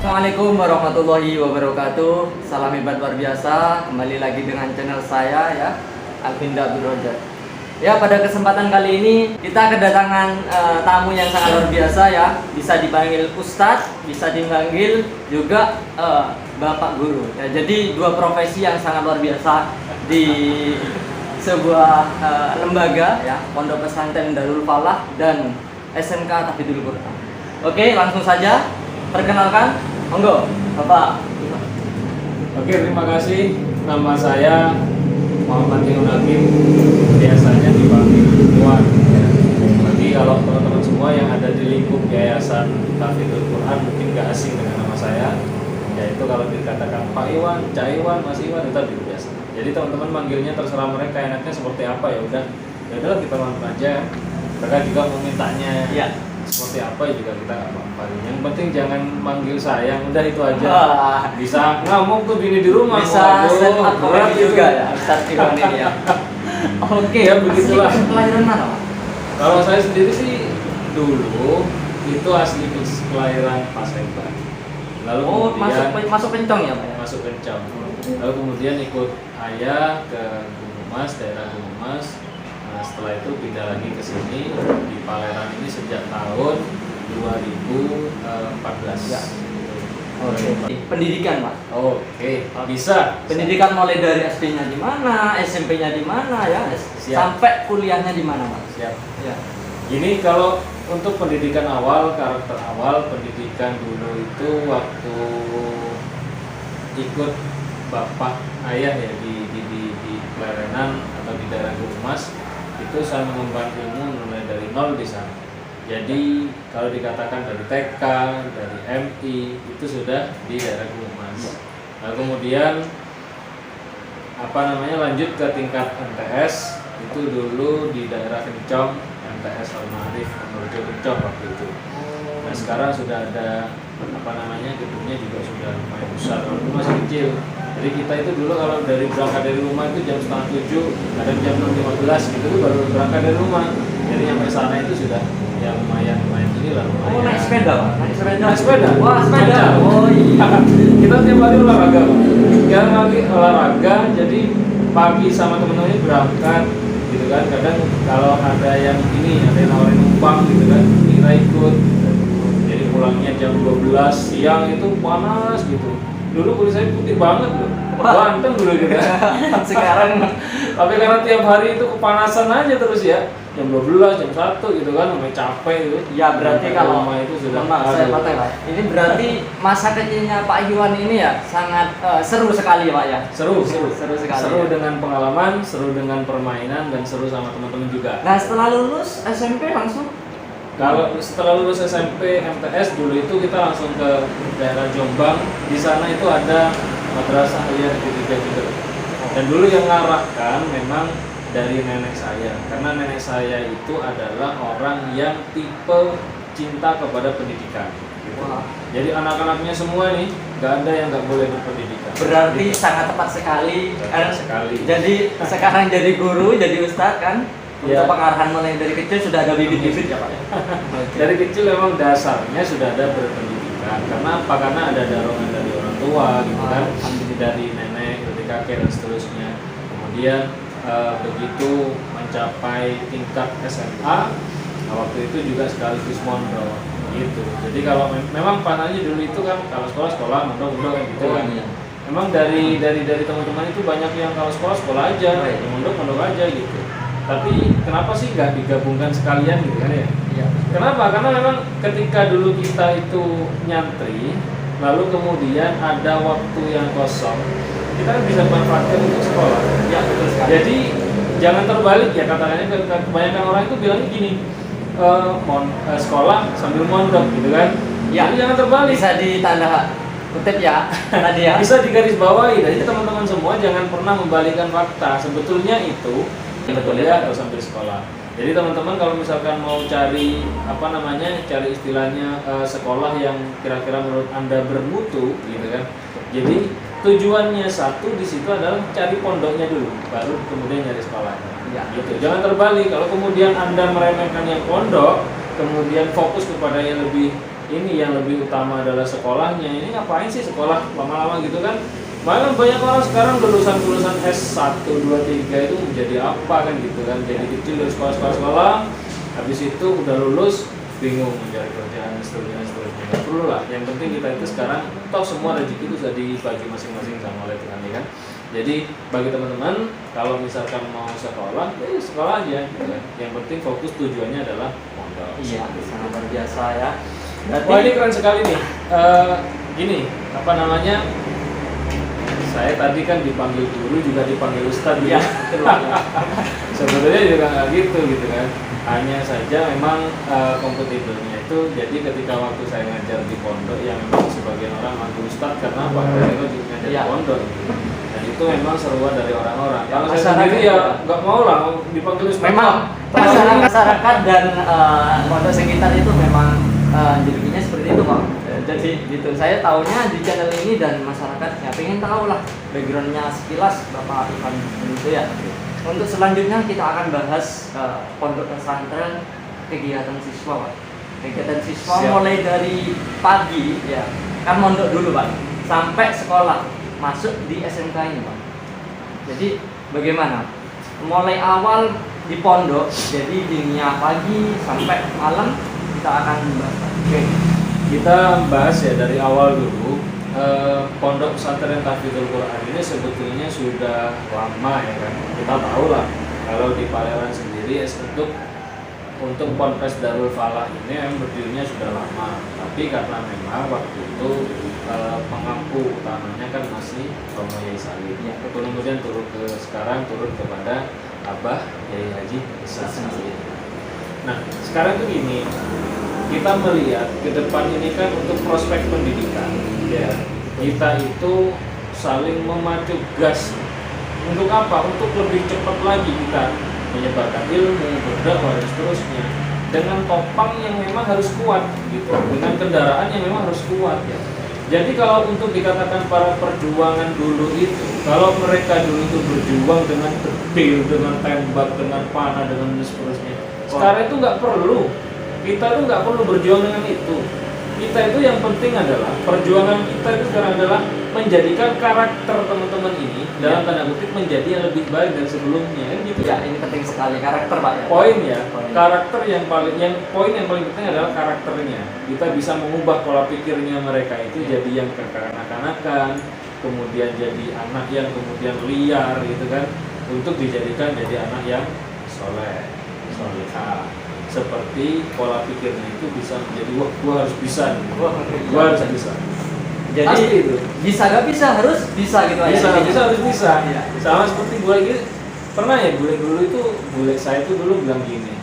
Assalamualaikum warahmatullahi wabarakatuh. Salam hebat luar biasa. Kembali lagi dengan channel saya ya, Alvinda Birojat. Ya, pada kesempatan kali ini kita kedatangan tamu yang sangat luar biasa ya. Bisa dipanggil Ustadz, bisa dipanggil juga Bapak Guru. Ya, jadi dua profesi yang sangat luar biasa di sebuah lembaga ya, Pondok Pesantren Darul Falah dan SMK Tahfidzul Quran. Oke, langsung saja perkenalkan, monggo Bapak. Oke, terima kasih. Nama saya Muhammad Iyun Hakim, biasanya dipanggil Tuan. Bagi kalau teman-teman semua yang ada di lingkup Yayasan Tahfidzul Quran mungkin gak asing dengan nama saya, yaitu kalau dikatakan Pak Iwan, Cak Iwan, Mas Iwan, itu lebih biasa. Jadi teman-teman manggilnya terserah mereka enaknya seperti apa, ya udah kita nonton aja. Mereka juga mau mintanya Ya. seperti apa juga kita nggak apa-apa. Yang penting jangan manggil saya, udah itu aja. Bisa ngomong tuh bini di rumah, Bisa set up berat juga ya, Ustadz Iwan ini ya. Oke, Ya, begitulah. asli kelahiran mana Pak? Kalau saya sendiri sih dulu itu asli kelahiran Paseban. Lalu kemudian masuk Pencong ya Pak ya? masuk Kencang. Lalu kemudian ikut ayah ke Gunung Mas, daerah Gunung Mas. Nah, setelah itu pindah lagi ke sini di Paleran ini sejak tahun 2014. Ya. Oke. Pendidikan Pak. Oke, bisa. Pendidikan mulai dari SD-nya di mana, SMP-nya di mana ya, Siap. sampai kuliahnya di mana Pak? Siap. Ya. Ini kalau untuk pendidikan awal, karakter awal, pendidikan dulu itu waktu ikut bapak ayah ya di Klerenan atau di daerah Gunung Mas, itu saya mengemban ilmu mulai dari nol di sana. Jadi kalau dikatakan dari TK, dari MI itu sudah di daerah Gunung Mas. Lalu kemudian lanjut ke tingkat MTS itu dulu di daerah Kencong, MTS Al-Ma'arif Purworejo Kencong waktu itu. Nah sekarang sudah ada gedungnya juga sudah lumayan besar. Kalau itu masih kecil. Jadi kita itu dulu kalau berangkat dari rumah itu jam 6:30, kadang jam 6:15 gitu tuh baru berangkat dari rumah. Jadi sampai sana itu sudah ya lumayan ini lah. Oh, naik sepeda Pak? Naik Naik sepeda. Wah, sepeda. Oh iya. Kita tiap hari olahraga, Pak. Tiap hari olahraga, jadi pagi sama temen-temennya berangkat gitu kan. Kadang kalau ada yang nawarin numpang gitu kan, kita ikut. Jadi pulangnya jam 12 siang itu panas gitu. Dulu kulit saya putih banget loh, ganteng dulu gitu. Sekarang Tapi karena tiap hari itu kepanasan aja terus ya, jam 12, jam 1 gitu kan, sampai capek gitu. ya berarti Sampai kalau rumah itu sudah saya patah Pak. Ini berarti masa kecilnya Pak Iwan ini ya sangat seru sekali Pak ya. seru sekali. seru Ya. dengan pengalaman, seru dengan permainan, dan seru sama teman-teman juga. Nah, setelah lulus SMP langsung Kalau setelah lulus SMP MTS dulu itu kita langsung ke daerah Jombang. Di sana itu ada Madrasah Aliyah Negeri 3 juga. Dan dulu yang ngarahkan memang dari nenek saya, karena nenek saya itu adalah orang yang tipe cinta kepada pendidikan. Gitu. Wah. Jadi anak-anaknya semua nih nggak ada yang nggak boleh berpendidikan. berarti Gitu. sangat tepat sekali. Tepat sekali. Jadi sekarang jadi guru, jadi ustadz kan. Untuk Ya. pengarahan mulai dari kecil sudah ada bibit-bibit ya Pak ya. Oke. Dari kecil memang dasarnya sudah ada berpendidikan. Karena apa? Karena ada dorongan dari orang tua gitu kan, dari nenek, dari kakek dan seterusnya. Kemudian begitu mencapai tingkat SMA, nah waktu itu juga sekaligus mondok gitu. Jadi kalau memang panahnya dulu itu kan kalau sekolah mondok kan gitu kan. Iya. Memang dari teman-teman itu banyak yang kalau sekolah aja, mondok aja gitu. Tapi kenapa sih nggak digabungkan sekalian gitu kan ya? Iya. Kenapa? Karena memang ketika dulu kita itu nyantri, lalu kemudian ada waktu yang kosong, kita kan bisa manfaatkan untuk sekolah. Ya, betul sekali. Jadi jangan terbalik ya, katakannya kebanyakan orang itu bilangnya gini, sekolah sambil mondok gitu kan? Ya. Jadi jangan terbalik. Bisa ditanda kutip ya tadi ya. Bisa digarisbawahi. Jadi teman-teman semua jangan pernah membalikkan fakta. Sebetulnya itu Betul kuliah ya. atau sambil sekolah. Jadi teman-teman kalau misalkan mau cari cari istilahnya sekolah yang kira-kira menurut Anda bermutu gitu kan. Jadi tujuannya satu di situ adalah cari pondoknya dulu, baru kemudian nyari sekolahnya. Ya. Gitu. Jangan terbalik. Kalau kemudian Anda meremehkan yang pondok, kemudian fokus kepada yang lebih ini yang lebih utama adalah sekolahnya. Ini ngapain sih sekolah lama-lama gitu kan? Bahkan banyak orang sekarang lulusan S1, 2, 3 itu menjadi apa kan gitu kan? Jadi kecil dari sekolah, habis itu udah lulus bingung mencari kerjaan dan seterusnya. Nggak perlu lah. Yang penting kita itu sekarang toh semua rezeki itu sudah dibagi masing-masing sama oleh Tuhan ya kan. Jadi bagi teman-teman kalau misalkan mau sekolah, ya sekolah aja gitu kan. Yang penting fokus tujuannya adalah pondok. Iya, sangat luar biasa ya. Berarti Wah ini keren sekali nih. Gini, apa namanya? Saya tadi kan dipanggil guru juga dipanggil ustadz ya, ya. betul, ya. Sebetulnya juga nggak gitu kan. Hanya saja memang kompetitornya itu jadi ketika waktu saya ngajar di pondok yang memang sebagian orang manggil ustadz karena apa? Karena itu juga ngajar di Ya. pondok. Dan itu memang seruan dari orang-orang. Kalau saya Masyarakat sendiri ya juga. nggak mau lah mau dipanggil ustadz. Memang masyarakat dan pondok sekitar itu memang jadinya seperti itu Pak. Jadi gitu, saya tahunya di channel ini dan masyarakat ya pengen tahu lah backgroundnya sekilas Bapak Ivan itu ya. Untuk selanjutnya kita akan bahas pondok pesantren kegiatan siswa Pak. Kegiatan siswa Siap. mulai dari pagi ya, kan mondok dulu Pak, sampai sekolah masuk di SMK ini Pak. Jadi bagaimana? Mulai awal di pondok, jadi dunia pagi sampai malam kita akan bahas. Oke. Kita bahas ya dari awal dulu. Pondok pesantren Tahfidzul Quran ini sebetulnya sudah lama ya kan. Kita tahu lah kalau di Paleran sendiri untuk Ponpes Darul Falah ini yang berdirinya sudah lama. Tapi karena memang waktu itu pengampu utamanya kan masih Romo Yai Salim. Ya. Kemudian sekarang turun kepada Abah Yai Haji Isa Salim. Nah sekarang tuh gini, kita melihat ke depan ini kan untuk prospek pendidikan ya, kita itu saling memacu gas untuk apa? Untuk lebih cepat lagi kita menyebarkan ilmu, berdakwah dan seterusnya dengan topang yang memang harus kuat gitu, dengan kendaraan yang memang harus kuat ya. Jadi kalau untuk dikatakan para perjuangan dulu itu, kalau mereka dulu itu berjuang dengan detil, dengan tembak, dengan panah, dengan seterusnya, sekarang itu nggak perlu. Kita itu nggak perlu berjuang dengan itu. Kita itu yang penting adalah perjuangan kita itu sekarang adalah menjadikan karakter teman-teman ini dalam tanda kutip menjadi yang lebih baik dari sebelumnya kan gitu Ya, ini penting sekali karakter Pak ya. Poin ya, Poin. karakter poin yang paling penting adalah karakternya. Kita bisa mengubah pola pikirnya mereka itu jadi yang kekanak-kanakan, kemudian jadi anak yang kemudian liar gitu kan, untuk dijadikan jadi anak yang soleh, solehah. Seperti pola pikirnya itu bisa menjadi wah gua harus bisa nih. Gua harus bisa. Jadi Pasti itu. bisa gak bisa harus bisa gitu Bisa harus bisa. Iya. Sama seperti bule gitu. Pernah ya bule saya itu dulu bilang gini.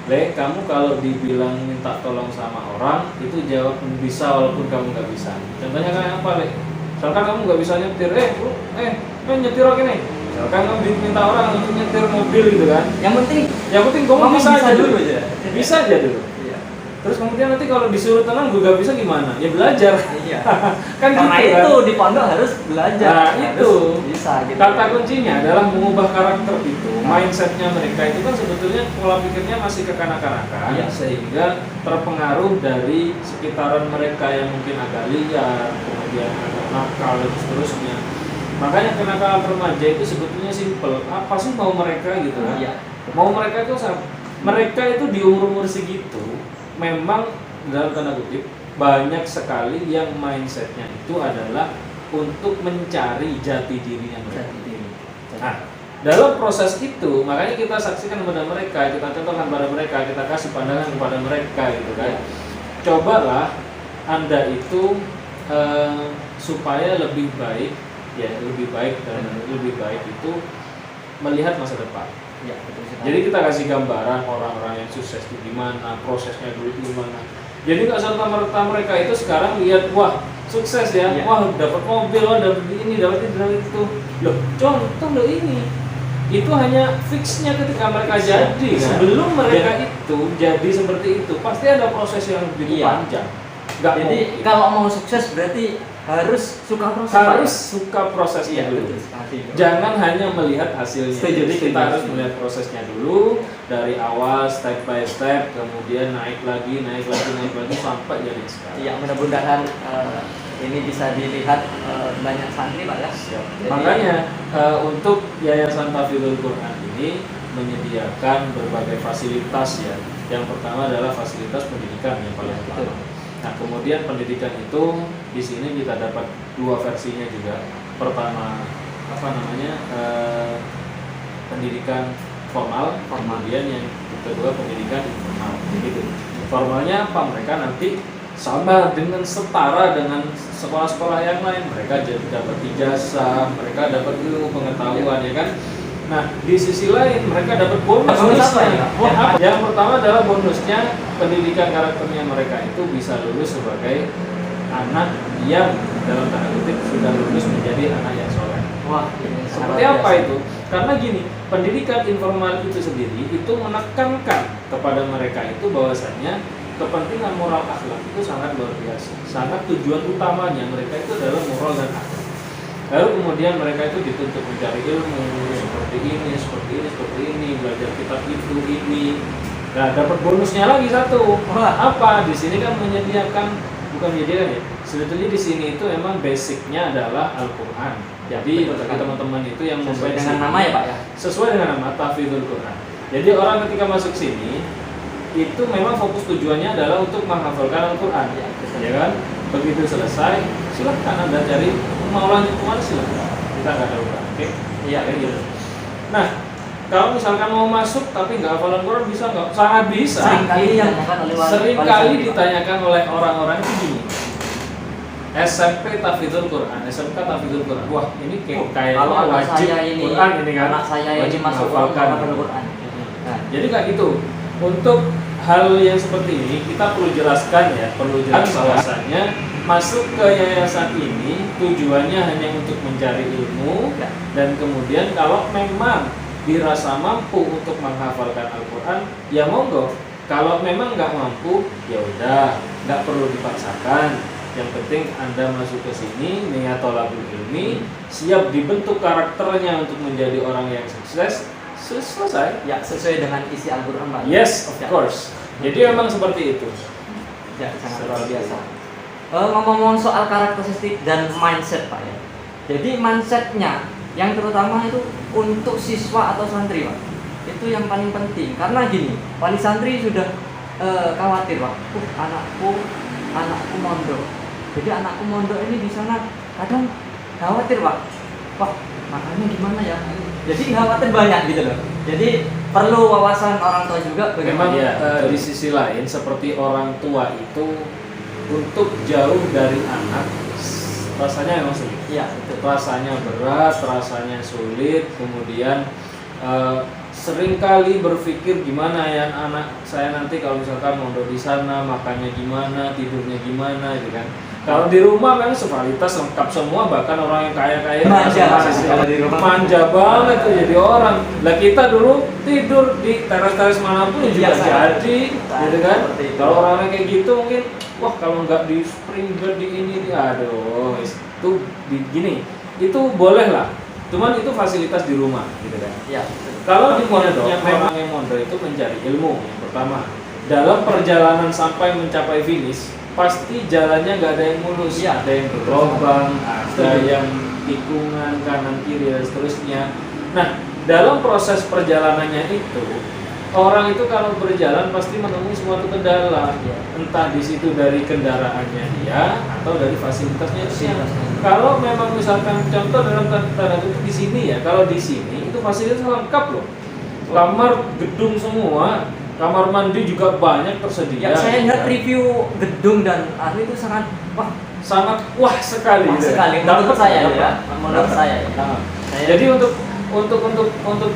Le, kamu kalau dibilang minta tolong sama orang itu jawab bisa walaupun kamu nggak bisa. Contohnya kayak apa, Le? Misalkan kamu nggak bisa nyetir, nyetir oke nih. Misalkan kamu diminta orang untuk nyetir mobil gitu kan. Yang penting Kamu bisa aja dulu. aja. Bisa aja dulu. Iya. Terus kemudian nanti kalau disuruh tenang gue gak bisa gimana? Ya belajar. Iya. Kan Karena gitu itu kan? di pondok harus belajar. Nah, Harus itu. bisa gitu. Kata kuncinya adalah mengubah karakter itu, mindsetnya mereka itu kan sebetulnya pola pikirnya masih kekanak-kanakan, Iya. sehingga terpengaruh dari sekitaran mereka yang mungkin agak liar, kemudian agak nakal dan seterusnya. Makanya kenakalan remaja itu sebetulnya simpel. Apa sih mau mereka gitu kan? Iya. Mau mereka itu mereka itu di umur-umur segitu memang dalam tanda kutip banyak sekali yang mindsetnya itu adalah untuk mencari jati dirinya mereka. Nah, dalam proses itu makanya kita saksikan kepada mereka, kita contohkan kepada mereka, kita kasih pandangan kepada mereka gitu kan. Cobalah Anda itu supaya lebih baik dan lebih baik itu melihat masa depan. Ya, betul sekali. Jadi kita kasih gambaran orang-orang yang sukses itu gimana, prosesnya dulu itu gimana. Jadi nggak serta-merta mereka itu sekarang lihat wah sukses ya, Iya. wah dapat mobil, wah dapat ini, dapat itu. Loh, contoh loh ini. Itu hanya fixnya ketika mereka jadi kan. Sebelum mereka itu jadi seperti itu, pasti ada proses yang begitu Iya. panjang. Nggak Jadi mungkin. kalau mau sukses berarti harus suka proses. Harus Pak, suka prosesnya iya, dulu. betul sekali. Jangan hanya melihat hasilnya. Setuju, Jadi kita setuju, harus setuju. melihat prosesnya dulu dari awal step by step, kemudian naik lagi sampai jadi sekarang. Iya, mudah-mudahan ini bisa dilihat banyak santri Pak ya. Siap. Jadi- Makanya untuk Yayasan Tahfidzul Quran ini menyediakan berbagai fasilitas ya. Yang pertama adalah fasilitas pendidikan yang paling Betul. utama. Nah, kemudian pendidikan itu di sini kita dapat dua versinya juga. Pertama pendidikan formal, kemudian yang kedua pendidikan informal. Begitu. Formalnya apa? Mereka nanti sama dengan setara dengan sekolah-sekolah yang lain. Mereka jadi dapat ijazah, mereka dapat ilmu pengetahuan, ya kan? Nah, di sisi lain mereka dapat bonus. Bonus apa ya? Apa? Yang pertama adalah bonusnya pendidikan karakternya mereka itu bisa lulus sebagai anak yang dalam tanda kutip sudah lulus menjadi anak yang soleh. Wah, ini Seperti sangat apa biasa. itu? Karena gini, pendidikan informal itu sendiri itu menekankan kepada mereka itu bahwasanya kepentingan moral akhlak itu sangat luar biasa. Sangat tujuan utamanya mereka itu adalah moral dan akhlak. Lalu kemudian mereka itu dituntut mencari ilmu seperti ini, belajar kitab itu ini. Nah, dapat bonusnya lagi satu. Wah. Apa? Di sini kan bukan menyediakan ya. Sebetulnya di sini itu memang basicnya adalah Al-Quran. Jadi Betul bagi sekali. teman-teman itu yang Sesuai membasic dengan nama ya Pak ya. sesuai dengan nama Tahfidzul Quran. Jadi orang ketika masuk sini itu memang fokus tujuannya adalah untuk menghafalkan Al-Quran, Ya, betul. ya kan? Begitu selesai, silahkan Anda cari mau lanjut kemana silahkan. Kita nggak ada ubah, oke? Iya, Kayak betul. gitu. Nah, kalau misalkan mau masuk tapi nggak hafalan Quran bisa nggak? Sangat bisa. Seringkali ditanyakan oleh Seringkali ditanyakan oleh orang-orang itu gini. SMP Tahfidzul Quran, SMK Tahfidzul Quran. Wah, ini kayaknya kalau anak wajib saya ini, Quran ini kan. anak saya ini Wajib masuk menghafalkan. Quran. Nah, jadi kayak gitu. Untuk hal yang seperti ini kita perlu jelaskan ya, bahwasanya masuk ke yayasan ini tujuannya hanya untuk mencari ilmu Ya. dan kemudian kalau memang dirasa mampu untuk menghafalkan Al-Quran, ya monggo. Kalau memang nggak mampu, ya udah, nggak perlu dipaksakan. Yang penting Anda masuk ke sini, niat thalabul ilmi, siap dibentuk karakternya untuk menjadi orang yang sukses, selesai. Ya, sesuai dengan isi Al-Quran Pak. Yes, of Ya. course. Jadi memang seperti itu. Ya, sangat Seperti luar biasa. itu. Ngomong-ngomong soal karakteristik dan mindset Pak ya. Jadi mindsetnya yang terutama itu untuk siswa atau santri Pak. Itu yang paling penting. Karena gini, wali santri sudah khawatir Pak. Anakku mondok. Jadi anakku mondok ini di sana kadang khawatir Pak. Wah, makanya gimana ya? Jadi khawatir banyak gitu loh. Jadi perlu wawasan orang tua juga Memang bagaimana. di sisi lain seperti orang tua itu untuk jauh dari anak rasanya memang sulit. Iya, betul. Rasanya berat, rasanya sulit, kemudian seringkali berpikir gimana ya anak saya nanti kalau misalkan mondok di sana makannya gimana, tidurnya gimana gitu kan. Kalau di rumah memang sepalitas lengkap semua, bahkan orang yang kaya-kaya Manja, masih kalau di rumah. manja banget tuh jadi orang. Lah kita dulu tidur di teras-teras manapun juga Biasa. jadi, gitu kan. Seperti itu. Kalau orang kayak gitu mungkin wah kalau nggak di spring bed di ini aduh itu gini itu boleh lah. Cuman itu fasilitas di rumah gitu kan. Iya. Kalau di mondok, memang yang mondok itu mencari ilmu yang pertama. Dalam perjalanan sampai mencapai finish, pasti jalannya nggak ada yang mulus, Iya. ada yang berlobang, ada Setuju. yang tikungan kanan kiri dan seterusnya. Nah, dalam proses perjalanannya itu, orang itu kalau berjalan pasti menemui suatu kendala, Iya. entah di situ dari kendaraannya dia atau dari fasilitasnya dia. Fasilitasnya. Kalau memang misalkan contoh dalam tanda kutip di sini ya, kalau di sini itu fasilitas lengkap loh, kamar gedung semua, kamar mandi juga banyak tersedia. Ya, saya lihat gitu kan. review gedung dan itu sangat sangat wah sekali. wah gitu ya. sekali Dapat, menurut saya ya. dapat. Menurut saya ya. Nah, Saya- Jadi untuk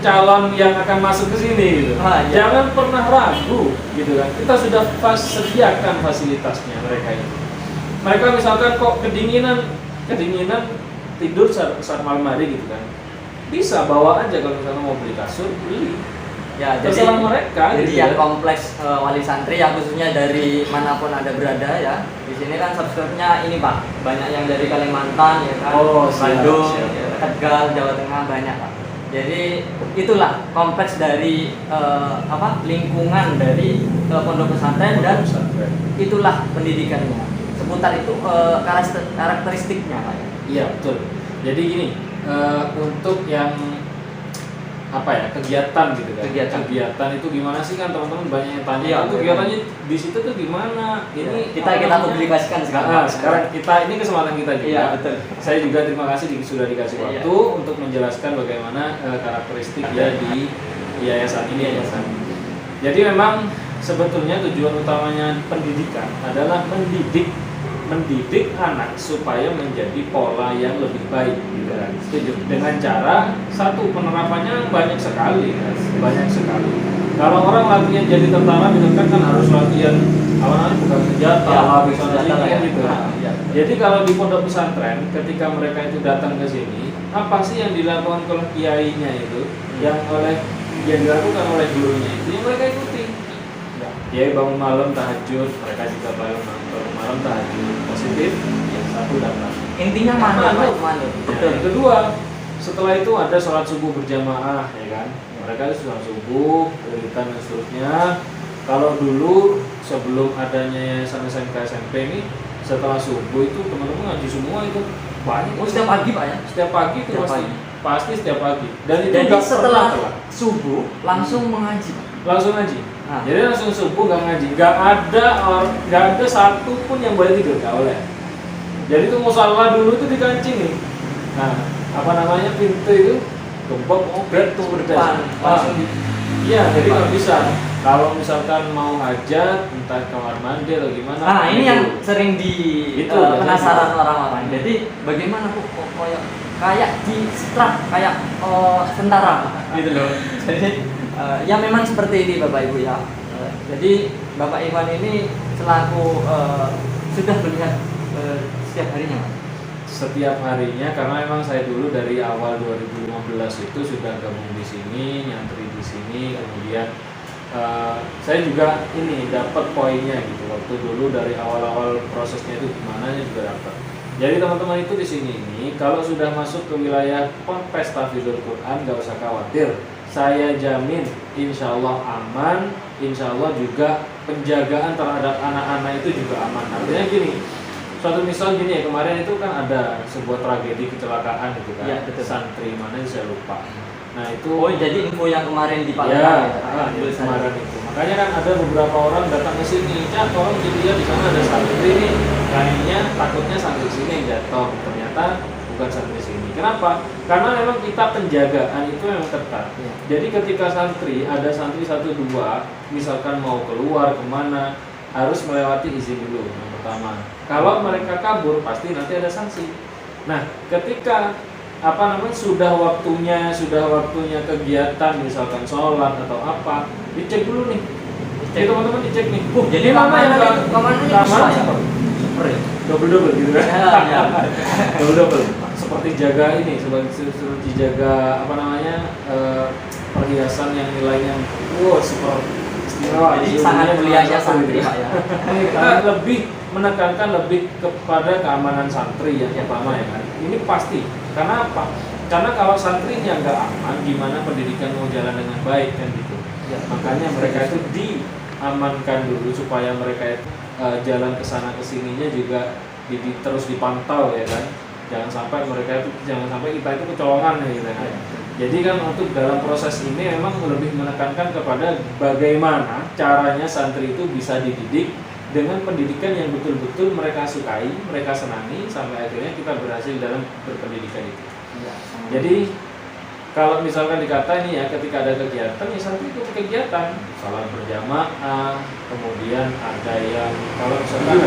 calon yang akan masuk ke sini gitu, Ah, iya. jangan pernah ragu gitu kan. Kita sudah sediakan fasilitasnya mereka ini. Mereka misalkan kok kedinginan tidur saat malam hari gitu kan, bisa bawa aja kalau misalnya mau beli kasur beli Ya, terserah mereka. Jadi gitu yang ya. kompleks wali santri ya, khususnya dari manapun ada berada ya. Di sini kan subscribe-nya ini Pak, banyak yang dari Kalimantan ya kan, Oh, siap, Bandung, siap. ya, Tegal, Jawa Tengah banyak Pak. Jadi itulah kompleks dari lingkungan dari pondok pesantren dan Pesantren. itulah pendidikannya. Seputar itu karakteristiknya Pak ya. Iya betul. Jadi gini, untuk yang kegiatan gitu kan. Kegiatan itu gimana sih kan teman-teman banyak yang tanya. Iya, Itu kegiatannya di situ tuh gimana? Ini kita publikasikan sekarang. Sekarang ini kesempatan kita juga. Iya, betul. Saya juga terima kasih sudah dikasih waktu untuk menjelaskan bagaimana karakteristik ya di yayasan ini. Jadi memang sebetulnya tujuan utamanya pendidikan adalah mendidik anak supaya menjadi pola yang lebih baik gitu kan. Dengan cara satu, penerapannya banyak sekali. Kalau orang latihan jadi tentara misalkan kan harus latihan bukan senjata, gitu. Jadi kalau di pondok pesantren ketika mereka itu datang ke sini, apa sih yang dilakukan oleh kiainya itu, yang dilakukan oleh gurunya itu yang mereka ikuti. Kiai bangun malam tahajud, mereka juga bangun malam tahajud. Positif, yang satu datang. Intinya manut. Betul. Yang kedua, setelah itu ada sholat subuh berjamaah, ya kan? Mereka itu sholat subuh, wiridan dan seterusnya. Kalau dulu sebelum adanya yayasan SMK SMP ini, setelah subuh itu teman-teman ngaji semua itu banyak. Setiap pagi Pak ya? Setiap pagi itu pasti setiap pagi. Dan itu jadi setelah telat. Subuh langsung mengaji. Langsung ngaji. Nah. Jadi langsung subuh nggak ngaji, nggak ada satu pun yang boleh tidur, nggak boleh. Jadi itu musala dulu itu dikancing nih. Nah, pintu itu gembok berat tuh depan langsung. Iya, jadi nggak bisa. Kalau misalkan mau hajat, entah kamar mandi atau gimana. Nah, ini yang sering penasaran orang-orang. Jadi bagaimana kok kayak di setrap kayak tentara gitu loh. Jadi ya memang seperti ini Bapak Ibu ya. Jadi Bapak Iwan ini selaku sudah melihat setiap harinya Mas? Setiap harinya, karena memang saya dulu dari awal 2015 itu sudah gabung di sini, nyantri di sini, kemudian saya juga ini dapat poinnya gitu. Waktu dulu dari awal-awal prosesnya itu gimana juga dapat. Jadi teman-teman itu di sini ini kalau sudah masuk ke wilayah Ponpes Tahfidzul Quran nggak usah khawatir. Saya jamin insya Allah aman, insya Allah juga penjagaan terhadap anak-anak itu juga aman. Artinya gini, suatu misal gini ya, kemarin itu kan ada sebuah tragedi kecelakaan gitu kan, ya, santri mana saya lupa. Nah itu jadi info yang kemarin di Palembang kemarin itu. Makanya kan ada beberapa orang datang ke sini, tolong dilihat di sana ada santri nih, kayaknya takutnya santri sini yang jatuh, ternyata bukan santri sini. Kenapa? Karena memang kita penjagaan itu memang ketat. Ya. Jadi ketika ada santri 1-2, misalkan mau keluar kemana, harus melewati izin dulu yang pertama. Kalau mereka kabur, pasti nanti ada sanksi. Nah, ketika sudah waktunya kegiatan, misalkan sholat atau apa, dicek dulu nih. Jadi teman-teman dicek nih. Jadi kamarnya super ya? Double gitu kan? Ya. Double. Seperti jaga seperti jaga perhiasan yang nilainya super istimewa. Jadi sangat mulianya santri Pak ya. Kita lebih menekankan kepada keamanan santri yang pertama ya kan. Ini pasti. Karena apa? Karena kalau santrinya nggak aman, gimana pendidikan mau jalan dengan baik kan gitu. Ya, makanya mereka itu diamankan dulu supaya mereka jalan ke sana ke sininya juga terus dipantau ya kan. Jangan sampai kita itu kecolongan ya gitu kan. Jadi kan untuk dalam proses ini memang lebih menekankan kepada bagaimana caranya santri itu bisa dididik dengan pendidikan yang betul-betul mereka sukai, mereka senangi, sampai akhirnya kita berhasil dalam berpendidikan itu. Ya. Jadi kalau misalkan dikata nih ya, ketika ada kegiatan, ya santri itu kegiatan, salat berjamaah, kemudian ada yang kalau misalkan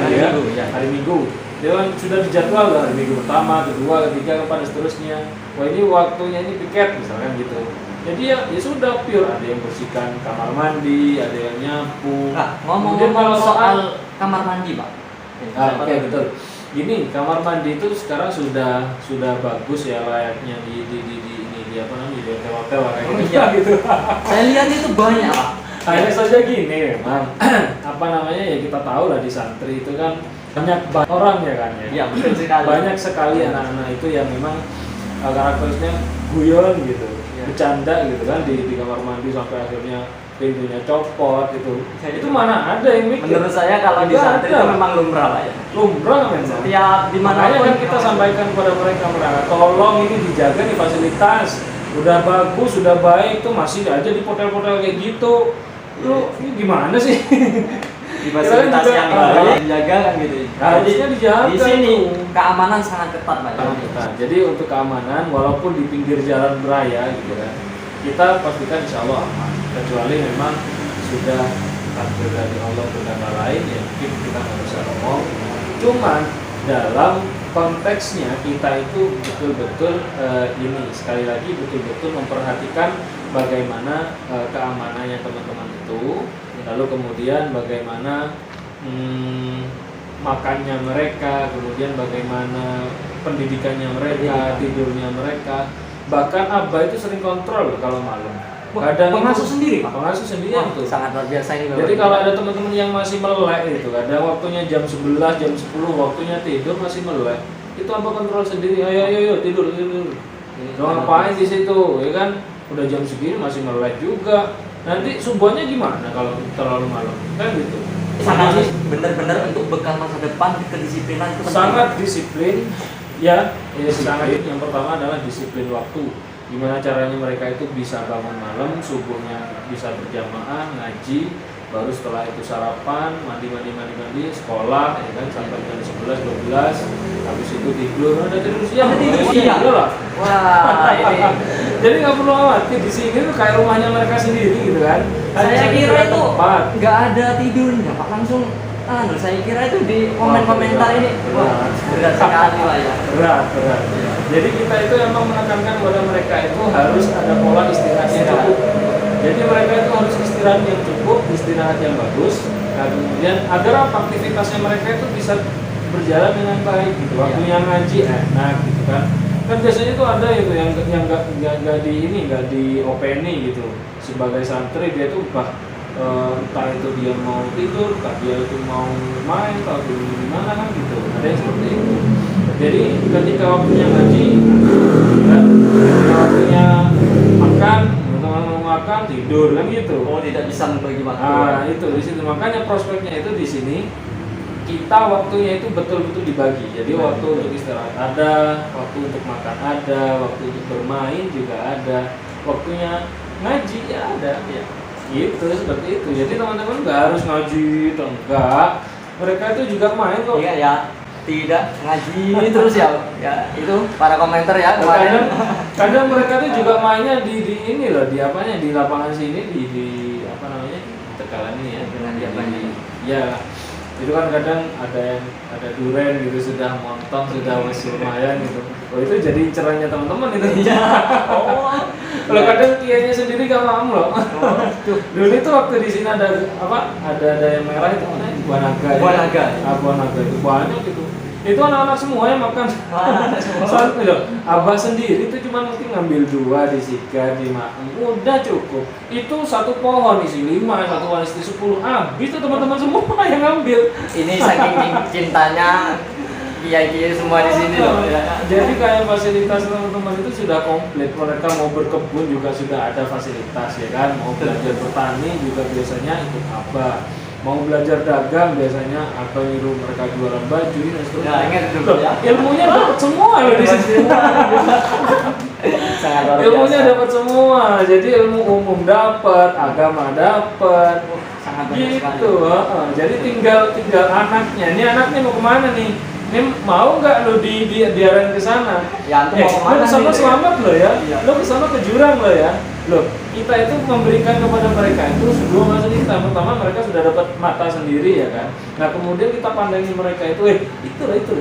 hari Minggu, dia sudah dijadwal hari Minggu pertama, kedua, ketiga, keempat dan seterusnya. Wah ini waktunya ini piket misalkan gitu. Jadi ya sudah pure, ada yang bersihkan kamar mandi, ada yang nyapu. Nah, ngomong soal kamar mandi Pak. Oke, betul. Gini, kamar mandi itu sekarang sudah bagus ya layaknya di apa namanya di hotel-hotel lah kayak Oh, gitu. iya. Gitu. Saya lihat itu banyak Pak. Hanya saja gini memang apa namanya ya kita tahu lah di santri itu kan banyak orang ya kan ya. Iya betul sekali. Banyak sekali anak-anak itu yang memang karakterisnya guyon gitu, Iya. bercanda gitu kan di kamar mandi sampai akhirnya pintunya copot itu. Saya Itu mana ada yang mikir? Menurut saya kalau di Nggak santri ada. itu memang lumrah Pak ya. Lumrah memang. Setiap di mana Makanya kan kita sampaikan kepada mereka, tolong ini dijaga nih fasilitas. Udah bagus, sudah baik tuh masih aja di hotel-hotel kayak gitu. Lu ini gimana sih? di fasilitas Kita yang juga, baik dijaga kan gitu. harusnya dijaga Di sini tuh. keamanan sangat ketat Pak ya. Nah, jadi untuk keamanan walaupun di pinggir jalan raya gitu kan, kita pastikan insya Allah aman. Kecuali memang sudah takdir dari Allah berkata lain ya mungkin kita nggak bisa ngomong. Cuman dalam konteksnya kita itu betul-betul ini sekali lagi betul-betul memperhatikan bagaimana keamanannya teman-teman itu, lalu kemudian bagaimana makannya mereka, kemudian bagaimana pendidikannya mereka, tidurnya mereka. Bahkan Abah itu sering kontrol loh kalau malam. Kadang pengasuh itu- sendiri Pak. Pengasuh sendiri Wah, tuh. sangat luar biasa ini Bapak. Jadi kalau ada teman-teman yang masih melek itu, kadang waktunya jam 11, jam 10 waktunya tidur masih melek. Itu Abah kontrol sendiri. Ayo tidur. Lo ngapain di situ? Ya kan udah jam segini masih melek juga. Nanti subuhnya gimana kalau terlalu malam? Kan gitu. sangat benar-benar untuk bekal masa depan kedisiplinan itu penting. Sangat disiplin ya sangat. Yang pertama adalah disiplin waktu. Gimana caranya mereka itu bisa bangun malam, subuhnya bisa berjamaah, ngaji, baru setelah itu sarapan, mandi, sekolah ya kan sampai jam 11, 12, habis itu tidur, ada tidur siang, Tidur siang. lah. Wah, ini Jadi nggak perlu khawatir, di sini tuh kayak rumahnya mereka sendiri gitu kan. saya kira itu tempat. nggak ada tidurnya Pak, langsung saya kira itu di komen-komentar ini wah, berat sekali Pak ya. Berat. Jadi kita itu emang menekankan kepada mereka itu harus ada pola istirahat yang cukup. Jadi mereka itu harus istirahat yang cukup, istirahat yang bagus. Nah, kemudian agar apa aktivitasnya mereka itu bisa berjalan dengan baik gitu. Waktunya ngaji enak gitu kan. Kan biasanya itu ada itu yang nggak diopeni gitu. Sebagai santri dia itu entah itu dia mau tidur, entah dia itu mau main, entah itu gimana kan gitu. Ada yang seperti itu. Jadi ketika waktunya ngaji, kan, ketika waktunya makan, teman-teman mau makan tidur kan gitu. Oh, tidak bisa membagi waktu. Nah itu di situ makanya prospeknya itu di sini kita waktunya itu betul-betul dibagi. Jadi waktu untuk istirahat ada, waktu untuk makan ada, waktu untuk bermain juga ada, waktunya ngaji ya ada. Ya. Gitu seperti itu. Jadi teman-teman nggak harus ngaji, enggak. Mereka itu juga main kok. Iya ya, tidak ngaji terus ya. Ya, itu para komentar ya kemarin. Kadang mereka tuh juga mainnya di ini loh, di apanya di lapangan sini di apa namanya? Tegalan ini ya. Dengan di apanya? Ya. Itu kan kadang ada duren gitu sudah montong sudah masih lumayan gitu. Oh itu jadi incerannya teman-teman itu. Iya. Oh. Kalau kadang kiainya sendiri gak mau loh. Dulu itu waktu di sini ada apa? Ada yang merah itu mana? Buah naga. Buah naga. Buah naga itu banyak gitu. Itu anak-anak semua yang makan. Sampai loh. Abah sendiri itu cuma mungkin ngambil 2 disikat, dimakan. Udah cukup. Itu satu pohon isi 5, satu pohon isi 10. Habis tuh teman-teman semua yang ngambil. Ini saking cintanya kiai-kiai semua di sini loh. Ya. Jadi kayak fasilitas teman-teman itu sudah komplit. Mereka mau berkebun juga sudah ada fasilitas ya kan. Mau belajar bertani juga biasanya ikut Abah. Mau belajar dagang biasanya Abah nyuruh mereka jualan baju dan seterusnya. Ya, ingat dulu ya. Ilmunya dapat semua loh di sini. Sangat luar biasa. Ilmunya dapat semua. Jadi ilmu umum dapat, agama dapat. Sangat banyak sekali. Gitu. Jadi tinggal anaknya. Ini anaknya mau kemana nih? Ini mau nggak lo diarahin ke sana? Ya, antum mau kemana Lo kesana nih? selamat lo ya. Iya. Lo kesana ke jurang lo ya. Loh, kita itu memberikan kepada mereka itu 2 fasilitas. Pertama mereka sudah dapat mata sendiri ya kan. Nah kemudian kita pandangi mereka itu, itu.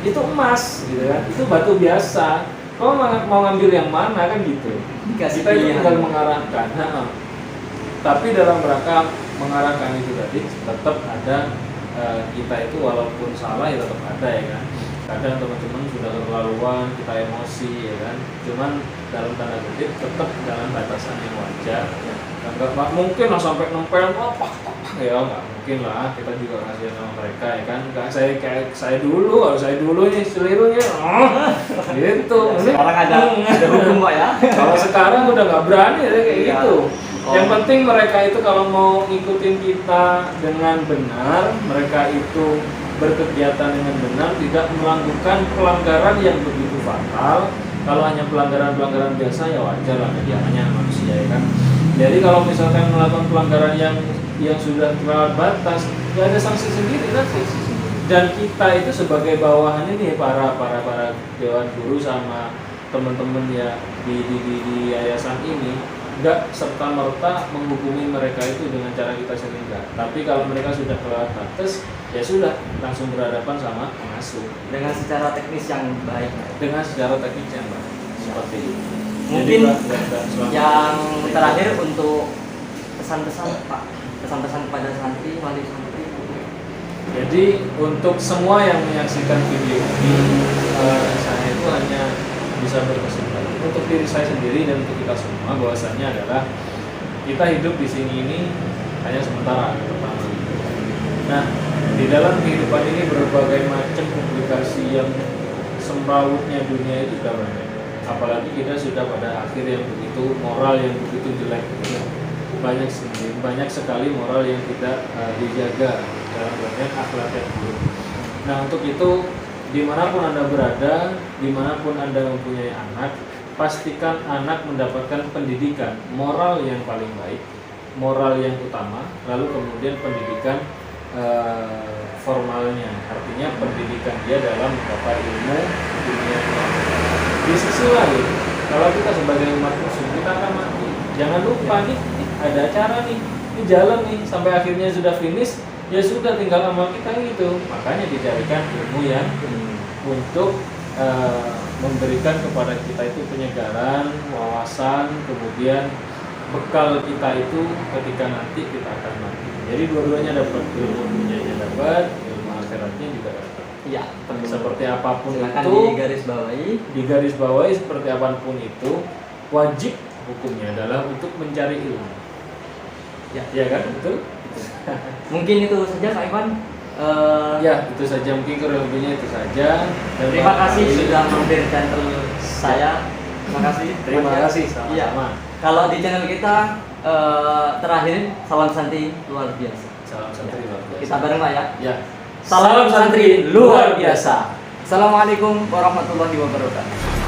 Itu emas, gitu kan. Itu batu biasa. Kau mau ngambil yang mana kan gitu. Dikasih Kita itu pilihan. tinggal mengarahkan. Tapi dalam rangka mengarahkan itu tadi tetap ada kita itu walaupun salah ya tetap ada ya kan. kadang teman-teman sudah keterlaluan, kita emosi ya kan, cuman dalam tanda kutip tetap dalam batasan yang wajar. Nggak mungkin lah sampai nempel apa ya, nggak mungkin lah, kita juga kasihan sama mereka ya kan. Nggak kayak saya dulu nih selirunya gitu. Orang ada hukum Pak ya. Kalau sekarang udah nggak berani ya kayak Iya. gitu. Oh. Yang penting mereka itu kalau mau ngikutin kita dengan benar, mereka itu berkegiatan dengan benar, tidak melakukan pelanggaran yang begitu fatal. Kalau hanya pelanggaran biasa ya wajar lah, dia hanya manusia ya kan. Jadi kalau misalkan melakukan pelanggaran yang sudah terlalu batas, ya ada sanksi sendiri nanti. Dan kita itu sebagai bawahan ini para dewan guru sama teman-teman ya di yayasan ini, nggak serta merta menghukumi mereka itu dengan cara kita sehingga. Tapi kalau mereka sudah kelewat batas, ya sudah langsung berhadapan sama pengasuh Dengan secara teknis yang baik. dengan secara teknis yang baik seperti itu. Mungkin nggak selama- yang terakhir untuk pesan-pesan Pak, pesan-pesan kepada santri, wali santri. Jadi untuk semua yang menyaksikan video ini, saya itu hanya bisa berkesimpulan untuk diri saya sendiri dan untuk kita semua bahwasannya adalah kita hidup di sini ini hanya sementara pertama. Nah, di dalam kehidupan ini berbagai macam komplikasi yang semrawutnya dunia itu sudah banyak. Apalagi kita sudah pada akhir yang begitu moral yang begitu jelek. Banyak sekali moral yang tidak dijaga dalam bagian akhlak yang buruk. Nah, untuk itu dimanapun Anda berada, dimanapun Anda mempunyai anak, pastikan anak mendapatkan pendidikan moral yang paling baik, moral yang utama, lalu kemudian pendidikan formalnya, artinya pendidikan dia dalam mendapat ilmu dunia. Di sisi lain, kalau kita sebagai umat muslim, kita akan mati. Jangan lupa nih, ada acara nih, ini jalan nih, sampai akhirnya sudah finish, ya sudah tinggal amal kita gitu. Makanya dicarikan ilmu yang untuk memberikan kepada kita itu penyegaran, wawasan, kemudian bekal kita itu ketika nanti kita akan mati. Jadi dua-duanya dapat, ilmu dunianya dapat, ilmu akhiratnya juga dapat. Iya, Seperti apapun silakan itu, digaris bawahi. seperti apapun itu, wajib hukumnya adalah untuk mencari ilmu. Ya kan, betul? Mungkin itu saja Pak Ivan. Ya, itu saja, mungkin kurang lebihnya itu saja. Dan Terima kasih barangkali- sudah mampir channel saya. Terima kasih. Terima kasih, Iya. sama-sama. Kalau di channel kita terakhir salam santri luar biasa. Salam santri luar biasa. Kita bareng Pak ya. Ya. Salam santri luar biasa. Assalamualaikum warahmatullahi wabarakatuh.